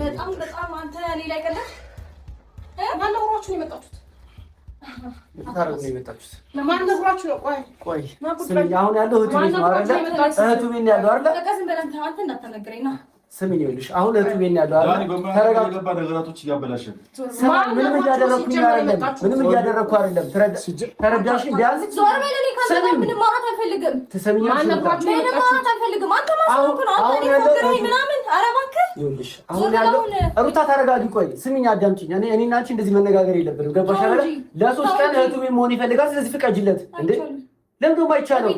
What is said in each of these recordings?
በጣም አንተ እኔ ላይ ቀለድ ማን ነግራችሁ ነው የመጣችሁት? ታረጉ ነው የመጣችሁት? ማን ነግራችሁ ነው? ቆይ አሁን ያለው እህቱ ቤት ነው አይደል? እህቱ ቤት ነው ያለው አይደል? በቃ ዝም ብለህ አንተ እንዳትነግረኝ ነው። ስሚኝ ይኸውልሽ፣ አሁን እህቱ ቤት ነው ያለው አይደል? ተረጋጋ። ነገራቶች እያበላሸን ምንም እያደረኩኝ አይደለም። ምንም እያደረኩ አይደለም። ተረዳሽ? ቢያንስ ዞር በል። እኔ ካንተ ምንም ማውራት አልፈልግም። ትሰሚኛለሽ? ማን ነግራችሁ ነው? ማውራት አልፈልግም። አንተ ማስረክ ነው። አንተ ንገረኝ ምናምን። ኧረ እባክህ ይኸውልሽ፣ አሁን ያለው ሩታ ተረጋጊ። ቆይ ስሚኝ፣ አዳምጪኝ። እኔና አንቺ እንደዚህ መነጋገር የለብንም። ገባሽ አይደል? ለሶስት ቀን እህቱ ቤት መሆን ይፈልጋል። ስለዚህ ፍቀጂለት። እንዴ ለምን ደግሞ አይቻለው?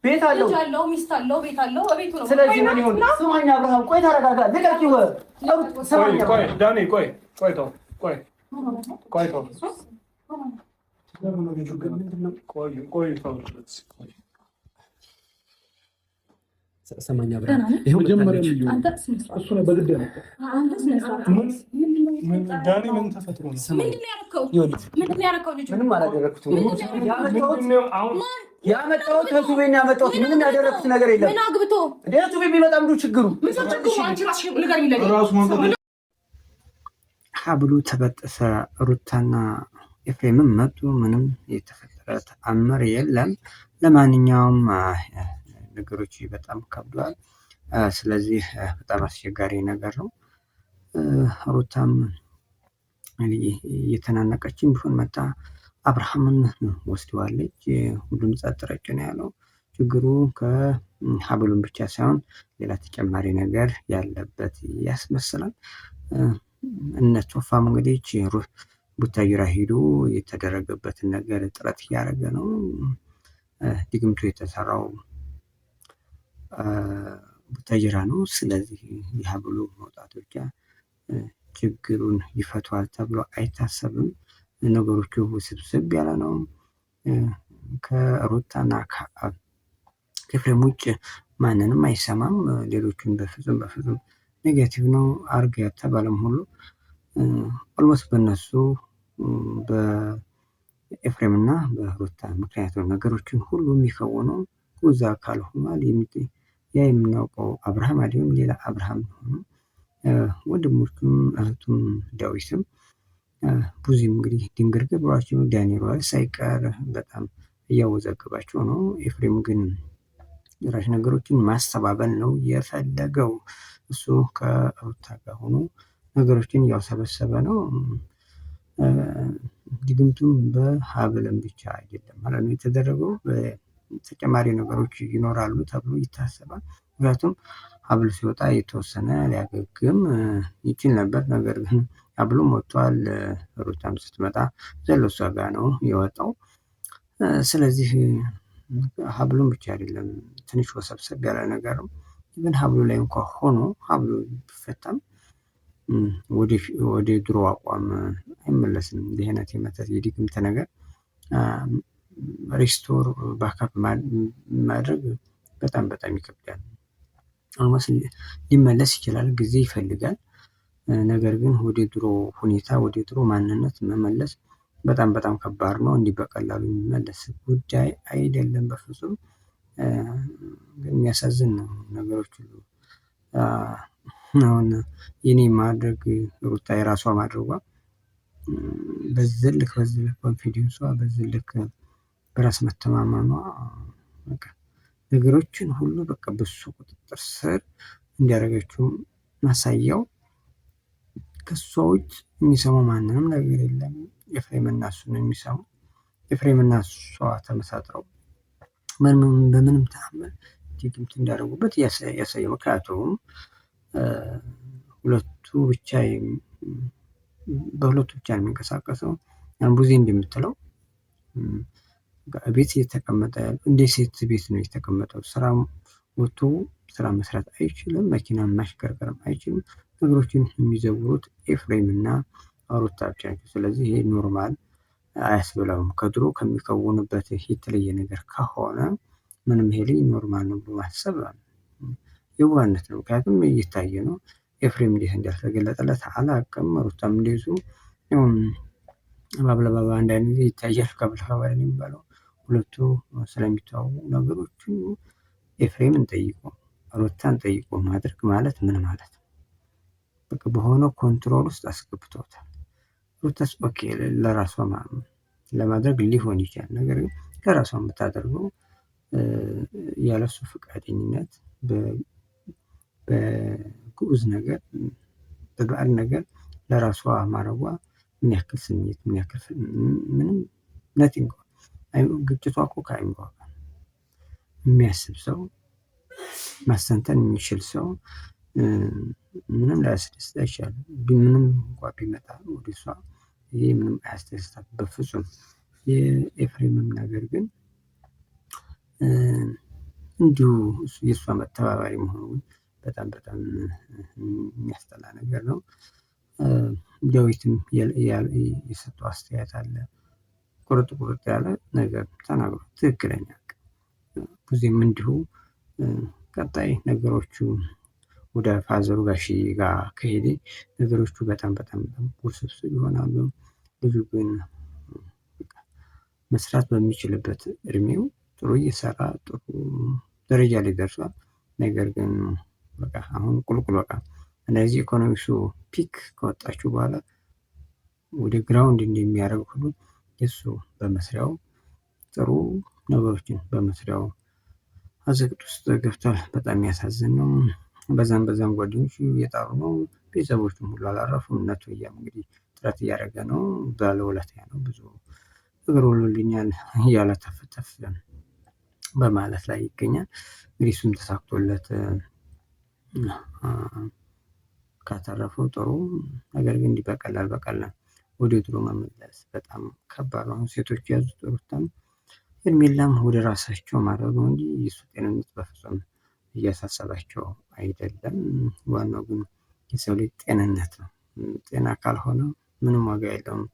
ቤት አለው፣ ልጅ አለው፣ ሚስት አለው፣ ቤት አለው፣ ቤቱ ነው። ስለዚህ ምን ይሁን? ስማኝ አብርሃም፣ ቆይ ተረጋጋ። ልቀቂው። ቆይ ዳኒ፣ ቆይ ተው። ሰማኝ አብርሃም፣ ይሄው መጀመሪያ አንተ እሱ ነው በግድ ነው። አንተ ዳኒ ምን ተፈጥሮ ነው? ምንድን ነው ያደረከው? ልጅ ምንም አላደረኩትም። ያመጣሁት እህቱ ቤት ነው ያመጣሁት። ምንም ያደረኩት ነገር የለም። ምን አግብቶ እህቱ ቤት ቢመጣም ነው ችግሩ። ሀብሉ ተበጠሰ። ሩታና ኤፍሬምም መጡ። ምንም የተፈጠረ ተአምር የለም። ለማንኛውም ነገሮች በጣም ከብዷል። ስለዚህ በጣም አስቸጋሪ ነገር ነው። ሩታም እየተናነቀችን ቢሆን መጣ አብርሃምን ወስደዋለች። ሁሉም ጸጥ ረጭ ነው ያለው። ችግሩ ከሀብሉን ብቻ ሳይሆን ሌላ ተጨማሪ ነገር ያለበት ያስመስላል። እነ ቶፋም እንግዲህ ቡታጅራ ሄዶ የተደረገበትን ነገር ጥረት እያደረገ ነው። ድግምቱ የተሰራው ቡታጅራ ነው። ስለዚህ የሀብሉ መውጣት ብቻ ችግሩን ይፈቷል ተብሎ አይታሰብም። ነገሮቹ ውስብስብ ያለ ነው። ከሩታና ከኤፍሬም ውጭ ማንንም አይሰማም። ሌሎቹን በፍጹም ኔጌቲቭ ነው አርግ ያተባለም ሁሉ ኦልሞስት በእነሱ በኤፍሬም እና በሩታ ምክንያቱም ነገሮችን ሁሉ የሚከውነው ጉዛ አካል ሆኗል። ያ የምናውቀው አብርሃም አይደለም፣ ሌላ አብርሃም ሆኖ ወንድሞቹም እህቱም ዳዊትም ብዙም እንግዲህ ድንግርግር ብሏቸው ዳንኤል ሳይቀር በጣም እያወዘገባቸው ነው። ኤፍሬም ግን ራሽ ነገሮችን ማስተባበል ነው የፈለገው። እሱ ከሩታ ጋር ሆኖ ነገሮችን እያሰበሰበ ነው። ድግምቱም በሀብልም ብቻ አይደለም ማለት ነው የተደረገው። ተጨማሪ ነገሮች ይኖራሉ ተብሎ ይታሰባል። ምክንያቱም ሀብል ሲወጣ የተወሰነ ሊያገግም ይችል ነበር። ነገር ግን ሀብሉም ወጥቷል። ሩታም ስትመጣ ዘሎ እሷ ጋር ነው የወጣው። ስለዚህ ሀብሉም ብቻ አይደለም ትንሽ ወሰብሰብ ያለ ነገር ነው። ግን ሀብሉ ላይ እንኳ ሆኖ ሀብሉ ቢፈታም ወደ ድሮ አቋም አይመለስም። እንዲህ አይነት የመተት የድግምት ነገር ሪስቶር ባካፕ ማድረግ በጣም ይከብዳል። አልሞስት ሊመለስ ይችላል፣ ጊዜ ይፈልጋል። ነገር ግን ወደ ድሮ ሁኔታ ወደ ድሮ ማንነት መመለስ በጣም ከባድ ነው። እንዲህ በቀላሉ የሚመለስ ጉዳይ አይደለም በፍጹም። የሚያሳዝን ነው ነገሮች ሁሉ። አሁን የኔ ማድረግ ሩታ የራሷ ማድረጓ በዚህ ልክ ኮንፊደንሷ በዚህ ልክ በራስ መተማመኗ ነገሮችን ሁሉ በቃ በሱ ቁጥጥር ስር እንዲያደርገችው ማሳያው። ከሷ ውጭ የሚሰማው ማንንም ነገር የለም። ኤፍሬም እና እሱ ነው የሚሰማው። ኤፍሬም እና እሷ ተመሳጥረው በምንም ተአምር ድግምት እንዳደረጉበት ያሳየው። ምክንያቱም በሁለቱ ብቻ ነው የሚንቀሳቀሰው። ብዙ እንደምትለው ቤት የተቀመጠ እንደ ሴት ቤት ነው የተቀመጠው። ስራ ወጥቶ ስራ መስራት አይችልም። መኪና ማሽከርከርም አይችልም። ነገሮችን የሚዘውሩት ኤፍሬም እና ሩታ ብቻ ናቸው። ስለዚህ ይሄ ኖርማል አያስብለውም። ከድሮ ከሚከውንበት የተለየ ነገር ከሆነ ምንም ይሄ ልጅ ኖርማል ነው ብሎ ማሰብ የዋህነት ነው። ምክንያቱም እየታየ ነው። ኤፍሬም እንዴት እንዳልተገለጠለት አላውቅም። ሩታም እንደዙ ባብለባባ አንዳንድ ጊዜ ይታያል። ከብለባባ የሚባለው ሁለቱ ስለሚተዋወቁ ነገሮቹ ኤፍሬምን ጠይቆ ሩታን ጠይቆ ማድረግ ማለት ምን ማለት ነው? በቃ በሆነ ኮንትሮል ውስጥ አስገብቶታል። ሩታስ ኦኬ ለራሷ ለማድረግ ሊሆን ይችላል። ነገር ግን ለራሷ የምታደርገው ያለሱ ፈቃደኝነት በግዑዝ ነገር በባዕድ ነገር ለራሷ ማረጓ ምን ያክል ስሜት ምን ያክል ምንም ነቲንግ ግጭቷ እኮ ከአይምሯ ጋር የሚያስብ ሰው ማስተንተን የሚችል ሰው ምንም ላያስደስት አይቻልም። ምንም እንኳ ቢመጣ ወደ እሷ ይሄ ምንም አያስደስታት በፍጹም። የኤፍሬምም ነገር ግን እንዲሁ የእሷ መተባባሪ መሆኑ በጣም የሚያስጠላ ነገር ነው። ዳዊትም የሰጠው አስተያየት አለ። ቁርጥ ያለ ነገር ተናግሮ ትክክለኛ ጊዜም እንዲሁ ቀጣይ ነገሮቹ ወደ ፋዘሩ ጋሽዬ ጋር ከሄደ ነገሮቹ በጣም ውስብስብ ይሆናሉ። ልጁ ግን መስራት በሚችልበት እድሜው ጥሩ እየሰራ ጥሩ ደረጃ ላይ ደርሷል። ነገር ግን በቃ አሁን ቁልቁል በቃ እነዚህ ኢኮኖሚክሱ ፒክ ከወጣችሁ በኋላ ወደ ግራውንድ እንደሚያደርግ ሁሉ የሱ በመስሪያው ጥሩ ነገሮችን በመስሪያው አዘቅት ውስጥ ገብቷል። በጣም የሚያሳዝን ነው። በዛም ጓደኞቹ እየጣሩ ነው። ቤተሰቦቹም ሁሉ አላረፉም። እነቱ እንግዲህ ጥረት እያደረገ ነው። ባለውለታዬ ነው ብዙ እግር ውሎልኛል እያለ ተፍ በማለት ላይ ይገኛል። እንግዲህ እሱም ተሳክቶለት ካተረፈው ጥሩ። ነገር ግን እንዲህ በቀላል ወደ ድሮ መመለስ በጣም ከባድ ነው። ሴቶች የያዙት ሩታም ሄርሜላም ወደ ራሳቸው ማድረግ ነው እንጂ የሱ ጤንነት በፍጹም እያሳሰባቸው አይደለም። ዋናው ግን የሰው ልጅ ጤንነት ነው። ጤና ካልሆነ ምንም ዋጋ የለውም።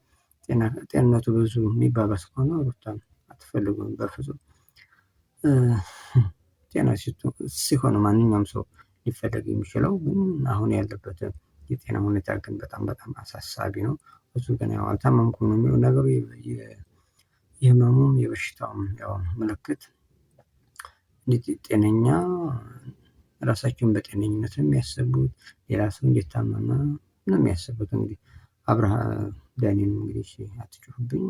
ጤንነቱ ብዙ የሚባባስ ከሆነ ሩታም አትፈልጉም በፍጹም። ጤና ሲሆን ማንኛውም ሰው ሊፈለግ የሚችለው ግን አሁን ያለበት የጤና ሁኔታ ግን በጣም አሳሳቢ ነው። እሱ ግን ያው አልታመምኩም ነው የሚለው ነገሩ። የህመሙም የበሽታውም ያው ምልክት ጤነኛ ራሳቸውን በጤነኝነት ነው የሚያስቡት። ሌላ ሰው እንዲታመመ ነው የሚያስቡት። እንግዲህ ዳኒንም እንግዲህ አትጩህብኝ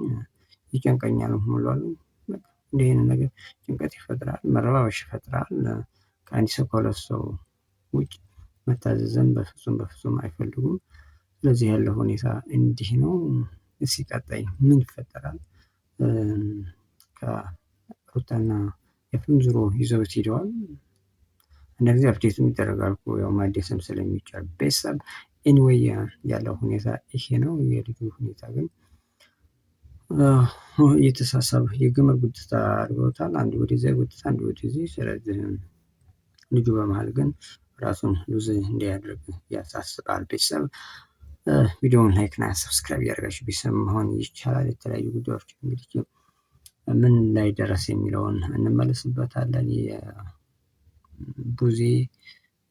ይጨንቀኛል ብሏል። እንዲህ አይነት ነገር ጭንቀት ይፈጥራል፣ መረባበሽ ይፈጥራል። ከአንድ ሰው ከሁለት ሰው ውጭ መታዘዝን በፍጹም አይፈልጉም። ስለዚህ ያለው ሁኔታ እንዲህ ነው። ሲቀጣይ ምን ይፈጠራል? ከሩታና ኤፍሬም ዙሮ ይዘውት ሄደዋል። እንደዚህ አፕዴትም ይደረጋል እኮ ያው ማደስም ስለሚቻል ቤተሰብ ኤኒዌይ ያለው ሁኔታ ይሄ ነው። የልጁ ሁኔታ ግን እየተሳሰበ የግመል ጉትታ አድርገውታል። አንዱ ወደዚያ ጉትታ አንዱ ወደዚህ። ስለዚህ ልጁ በመሀል ግን ራሱን ሉዝ እንዲያደርግ ያሳስባል። ቤተሰብ ቪዲዮውን ላይክ እና ሰብስክራይብ እያደረጋችሁ ቤተሰብ መሆን ይቻላል። የተለያዩ ጉዳዮች እንግዲህ ምን ላይ ደረሰ የሚለውን እንመለስበታለን። የቡዜ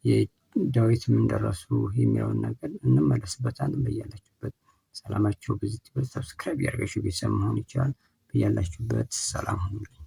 የዳዊት ምን ደረሱ የሚለውን ነገር እንመለስበታለን። በያላችሁበት ሰላማችሁ ብዙ ሰብስክራይብ እያደረጋችሁ ቤተሰብ መሆን ይቻላል። በያላችሁበት ሰላም ሁኑ።